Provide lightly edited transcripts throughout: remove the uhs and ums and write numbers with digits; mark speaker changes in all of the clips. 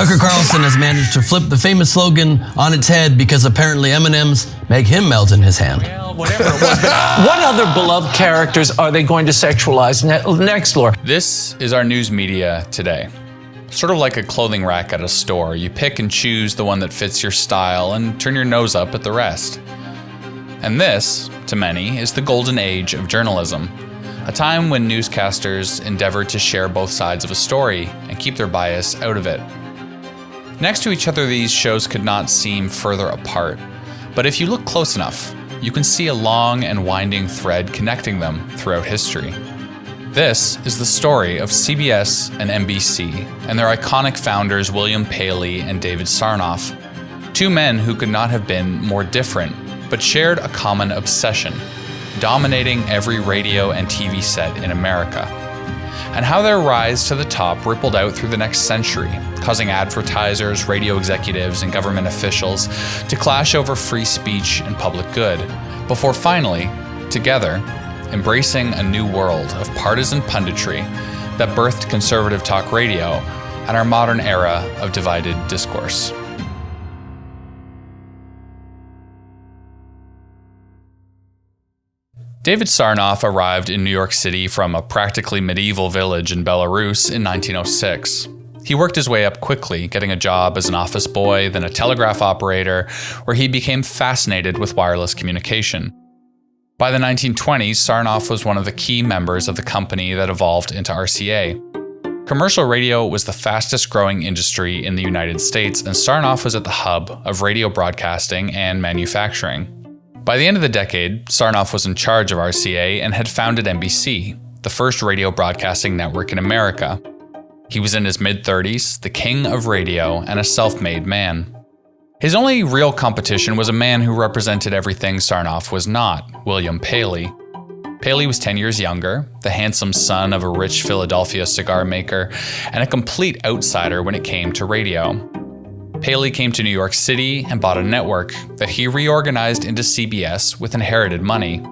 Speaker 1: Tucker Carlson has managed to flip the famous slogan on its head because apparently M&Ms make him melt in his hand.
Speaker 2: Well, whatever it was. What other beloved characters are they going to sexualize next, Laura?
Speaker 3: This is our news media today. Sort of like a clothing rack at a store. You pick and choose the one that fits your style and turn your nose up at the rest. And this, to many, is the golden age of journalism. A time when newscasters endeavored to share both sides of a story and keep their bias out of it. Next to each other, these shows could not seem further apart. But if you look close enough, you can see a long and winding thread connecting them throughout history. This is the story of CBS and NBC and their iconic founders William Paley and David Sarnoff, two men who could not have been more different, but shared a common obsession, dominating every radio and TV set in America, and how their rise to the top rippled out through the next century, causing advertisers, radio executives, and government officials to clash over free speech and public good, before finally, together, embracing a new world of partisan punditry that birthed conservative talk radio and our modern era of divided discourse. David Sarnoff arrived in New York City from a practically medieval village in Belarus in 1906. He worked his way up quickly, getting a job as an office boy, then a telegraph operator, where he became fascinated with wireless communication. By the 1920s, Sarnoff was one of the key members of the company that evolved into RCA. Commercial radio was the fastest growing industry in the United States, and Sarnoff was at the hub of radio broadcasting and manufacturing. By the end of the decade, Sarnoff was in charge of RCA and had founded NBC, the first radio broadcasting network in America. He was in his mid-30s, the king of radio, and a self-made man. His only real competition was a man who represented everything Sarnoff was not, William Paley. Paley was 10 years younger, the handsome son of a rich Philadelphia cigar maker, and a complete outsider when it came to radio. Paley came to New York City and bought a network that he reorganized into CBS with inherited money.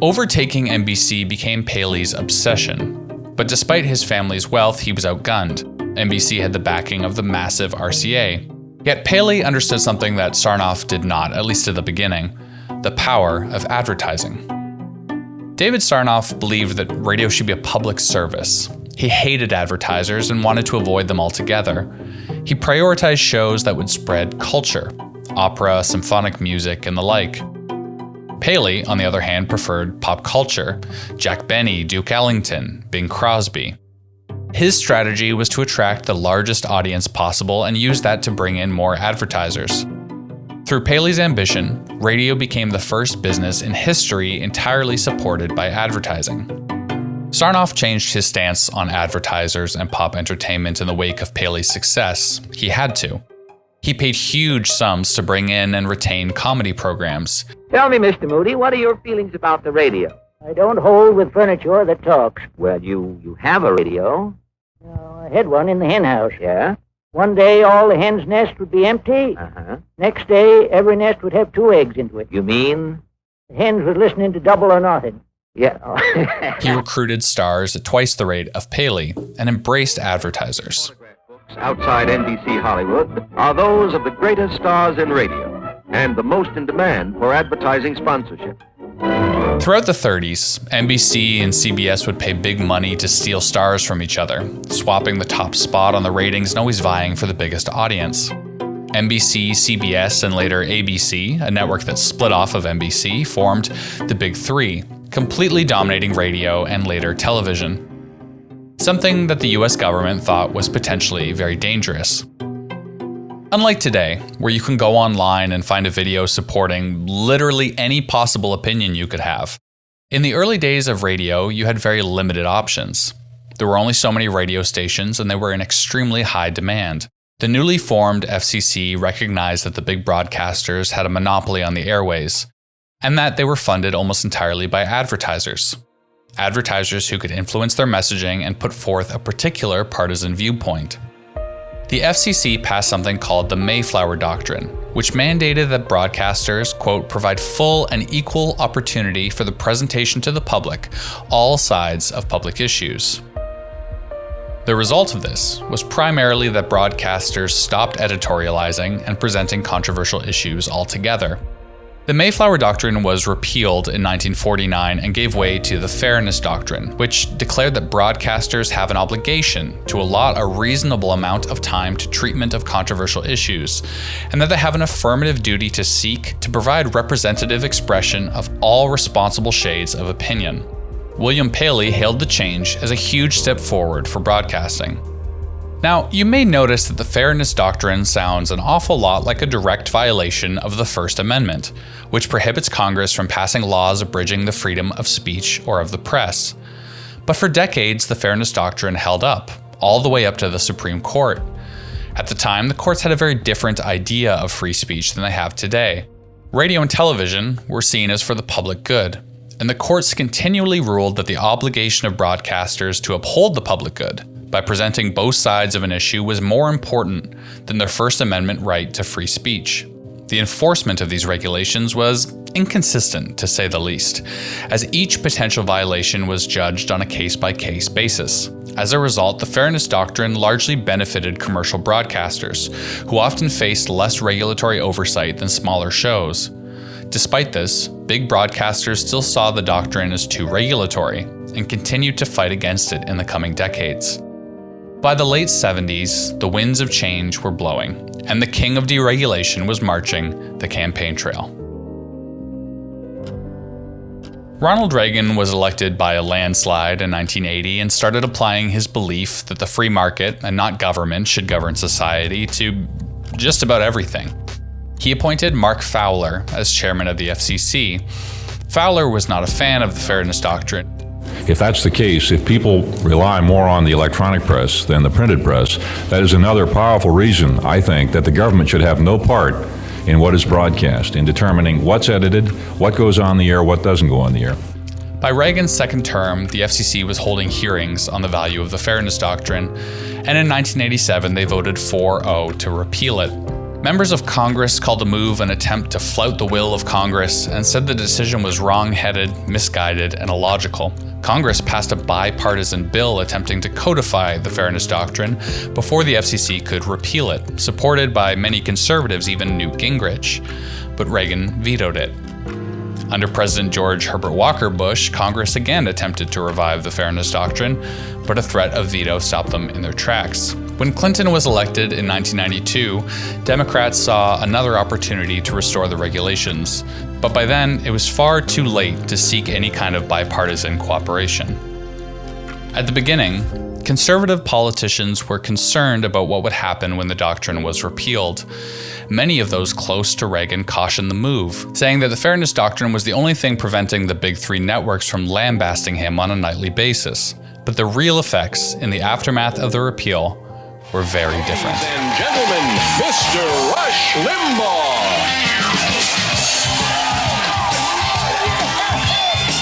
Speaker 3: Overtaking NBC became Paley's obsession, but despite his family's wealth, he was outgunned. NBC had the backing of the massive RCA. Yet Paley understood something that Sarnoff did not, at least at the beginning: the power of advertising. David Sarnoff believed that radio should be a public service. He hated advertisers and wanted to avoid them altogether. He prioritized shows that would spread culture, opera, symphonic music, and the like. Paley, on the other hand, preferred pop culture: Jack Benny, Duke Ellington, Bing Crosby. His strategy was to attract the largest audience possible and use that to bring in more advertisers. Through Paley's ambition, radio became the first business in history entirely supported by advertising. Sarnoff changed his stance on advertisers and pop entertainment in the wake of Paley's success. He had to. He paid huge sums to bring in and retain comedy programs.
Speaker 4: Tell me, Mr. Moody, what are your feelings about the radio?
Speaker 5: I don't hold with furniture that talks.
Speaker 4: Well, you have a radio.
Speaker 5: No, I had one in the hen house.
Speaker 4: Yeah?
Speaker 5: One day all the hen's nest would be empty.
Speaker 4: Uh-huh.
Speaker 5: Next day, every nest would have 2 eggs into it.
Speaker 4: You mean?
Speaker 5: The hens was listening to Double or Nothing.
Speaker 4: Yeah.
Speaker 3: He recruited stars at twice the rate of Paley and embraced advertisers.
Speaker 6: Outside NBC Hollywood are those of the greatest stars in radio and the most in demand for advertising sponsorship.
Speaker 3: Throughout the 30s, NBC and CBS would pay big money to steal stars from each other, swapping the top spot on the ratings and always vying for the biggest audience. NBC, CBS, and later ABC, a network that split off of NBC, formed the Big Three, completely dominating radio and later television. Something that the US government thought was potentially very dangerous. Unlike today, where you can go online and find a video supporting literally any possible opinion you could have, in the early days of radio, you had very limited options. There were only so many radio stations, and they were in extremely high demand. The newly formed FCC recognized that the big broadcasters had a monopoly on the airways, and that they were funded almost entirely by advertisers. Advertisers who could influence their messaging and put forth a particular partisan viewpoint. The FCC passed something called the Mayflower Doctrine, which mandated that broadcasters, quote, provide full and equal opportunity for the presentation to the public, all sides of public issues. The result of this was primarily that broadcasters stopped editorializing and presenting controversial issues altogether. The Mayflower Doctrine was repealed in 1949 and gave way to the Fairness Doctrine, which declared that broadcasters have an obligation to allot a reasonable amount of time to treatment of controversial issues, and that they have an affirmative duty to seek to provide representative expression of all responsible shades of opinion. William Paley hailed the change as a huge step forward for broadcasting. Now, you may notice that the Fairness Doctrine sounds an awful lot like a direct violation of the First Amendment, which prohibits Congress from passing laws abridging the freedom of speech or of the press. But for decades, the Fairness Doctrine held up, all the way up to the Supreme Court. At the time, the courts had a very different idea of free speech than they have today. Radio and television were seen as for the public good, and the courts continually ruled that the obligation of broadcasters to uphold the public good by presenting both sides of an issue was more important than their First Amendment right to free speech. The enforcement of these regulations was inconsistent, to say the least, as each potential violation was judged on a case-by-case basis. As a result, the Fairness Doctrine largely benefited commercial broadcasters, who often faced less regulatory oversight than smaller shows. Despite this, big broadcasters still saw the doctrine as too regulatory and continued to fight against it in the coming decades. By the late 70s, the winds of change were blowing, and the king of deregulation was marching the campaign trail. Ronald Reagan was elected by a landslide in 1980 and started applying his belief that the free market and not government should govern society to just about everything. He appointed Mark Fowler as chairman of the FCC. Fowler was not a fan of the Fairness Doctrine.
Speaker 7: If that's the case, if people rely more on the electronic press than the printed press, that is another powerful reason, I think, that the government should have no part in what is broadcast, in determining what's edited, what goes on the air, what doesn't go on the air.
Speaker 3: By Reagan's second term, the FCC was holding hearings on the value of the Fairness Doctrine, and in 1987 they voted 4-0 to repeal it. Members of Congress called the move an attempt to flout the will of Congress and said the decision was wrong-headed, misguided, and illogical. Congress passed a bipartisan bill attempting to codify the Fairness Doctrine before the FCC could repeal it, supported by many conservatives, even Newt Gingrich. But Reagan vetoed it. Under President George Herbert Walker Bush, Congress again attempted to revive the Fairness Doctrine, but a threat of veto stopped them in their tracks. When Clinton was elected in 1992, Democrats saw another opportunity to restore the regulations, but by then it was far too late to seek any kind of bipartisan cooperation. At the beginning, conservative politicians were concerned about what would happen when the doctrine was repealed. Many of those close to Reagan cautioned the move, saying that the Fairness Doctrine was the only thing preventing the big three networks from lambasting him on a nightly basis. But the real effects in the aftermath of the repeal were very different.
Speaker 8: Ladies and gentlemen, Mr. Rush Limbaugh.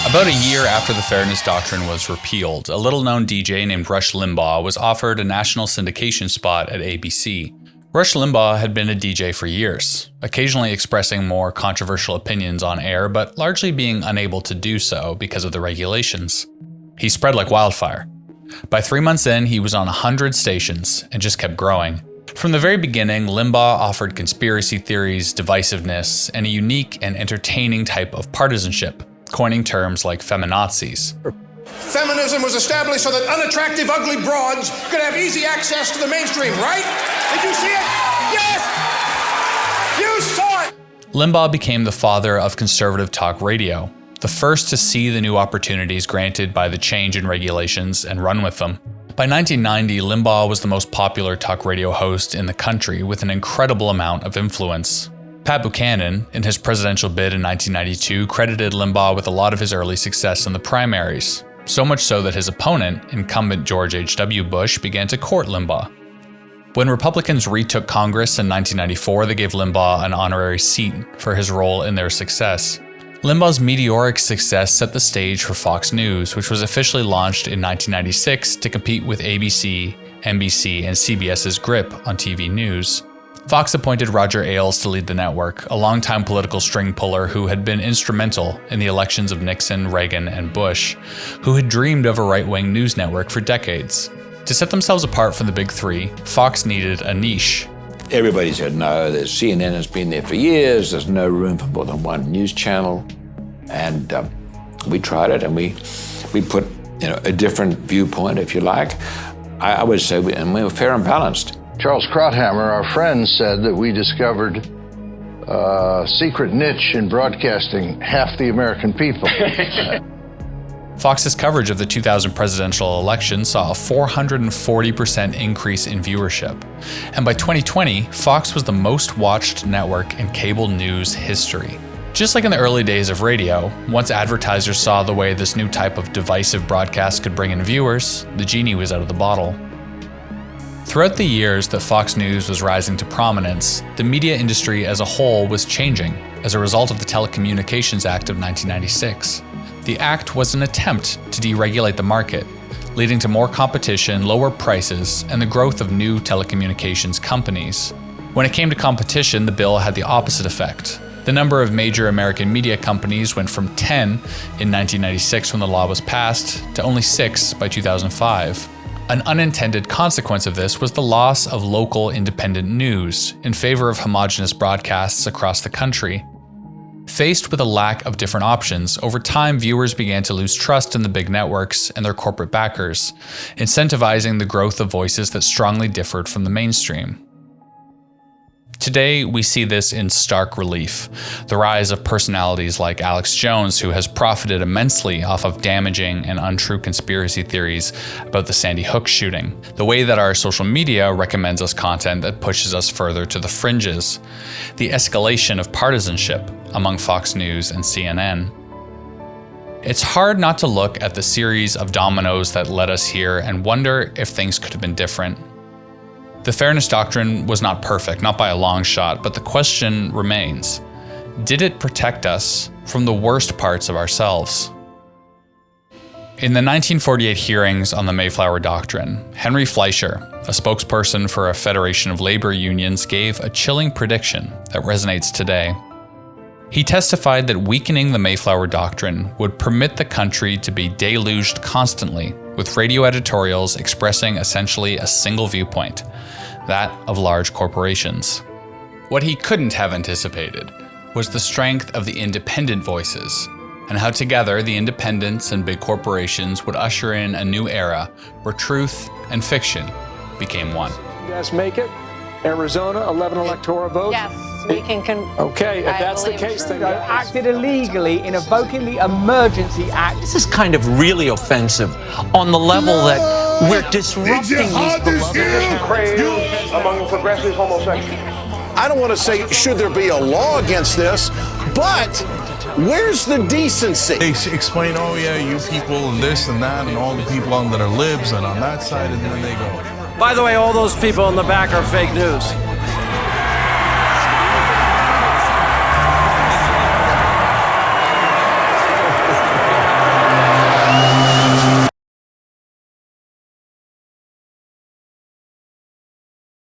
Speaker 3: About a year after the Fairness Doctrine was repealed, a little-known DJ named Rush Limbaugh was offered a national syndication spot at ABC. Rush Limbaugh had been a DJ for years, occasionally expressing more controversial opinions on air, but largely being unable to do so because of the regulations. He spread like wildfire. By 3 months in, he was on 100 stations and just kept growing. From the very beginning, Limbaugh offered conspiracy theories, divisiveness, and a unique and entertaining type of partisanship, coining terms like feminazis.
Speaker 8: Feminism was established so that unattractive, ugly broads could have easy access to the mainstream, right? Did you see it? Yes! You saw it!
Speaker 3: Limbaugh became the father of conservative talk radio, the first to see the new opportunities granted by the change in regulations and run with them. By 1990, Limbaugh was the most popular talk radio host in the country with an incredible amount of influence. Pat Buchanan, in his presidential bid in 1992, credited Limbaugh with a lot of his early success in the primaries, so much so that his opponent, incumbent George H.W. Bush, began to court Limbaugh. When Republicans retook Congress in 1994, they gave Limbaugh an honorary seat for his role in their success. Limbaugh's meteoric success set the stage for Fox News, which was officially launched in 1996 to compete with ABC, NBC, and CBS's grip on TV news. Fox appointed Roger Ailes to lead the network, a longtime political string puller who had been instrumental in the elections of Nixon, Reagan, and Bush, who had dreamed of a right-wing news network for decades. To set themselves apart from the big three, Fox needed a niche.
Speaker 9: Everybody said, no, the CNN has been there for years. There's no room for more than one news channel. And we tried it, and we put a different viewpoint, if you like. I would say, and we were fair and balanced.
Speaker 10: Charles Krauthammer, our friend, said that we discovered a secret niche in broadcasting half the American people.
Speaker 3: Fox's coverage of the 2000 presidential election saw a 440% increase in viewership. And by 2020, Fox was the most watched network in cable news history. Just like in the early days of radio, once advertisers saw the way this new type of divisive broadcast could bring in viewers, the genie was out of the bottle. Throughout the years that Fox News was rising to prominence, the media industry as a whole was changing as a result of the Telecommunications Act of 1996. The act was an attempt to deregulate the market, leading to more competition, lower prices, and the growth of new telecommunications companies. When it came to competition, the bill had the opposite effect. The number of major American media companies went from 10 in 1996 when the law was passed to only 6 by 2005. An unintended consequence of this was the loss of local independent news in favor of homogenous broadcasts across the country. Faced with a lack of different options, over time viewers began to lose trust in the big networks and their corporate backers, incentivizing the growth of voices that strongly differed from the mainstream. Today, we see this in stark relief. The rise of personalities like Alex Jones, who has profited immensely off of damaging and untrue conspiracy theories about the Sandy Hook shooting. The way that our social media recommends us content that pushes us further to the fringes. The escalation of partisanship among Fox News and CNN. It's hard not to look at the series of dominoes that led us here and wonder if things could have been different. The Fairness Doctrine was not perfect, not by a long shot, but the question remains, did it protect us from the worst parts of ourselves? In the 1948 hearings on the Mayflower Doctrine, Henry Fleischer, a spokesperson for a federation of labor unions, gave a chilling prediction that resonates today. He testified that weakening the Mayflower Doctrine would permit the country to be deluged constantly with radio editorials expressing essentially a single viewpoint, that of large corporations. What he couldn't have anticipated was the strength of the independent voices, and how together the independents and big corporations would usher in a new era where truth and fiction became one.
Speaker 11: You guys make it? Arizona, 11 electoral votes?
Speaker 12: Yes, we can.
Speaker 11: Okay, if that's the case, then
Speaker 13: acted illegally in invoking the Emergency Act.
Speaker 2: This is kind of really offensive on the level that we're disrupting these beloved
Speaker 8: among progressive homosexuals.
Speaker 14: I don't want to say should there be a law against this, but where's the decency?
Speaker 15: They explain, oh yeah, you people and this and that and all the people on that are libs and on that side, and then they go.
Speaker 13: By the way, all those people in the back are fake news.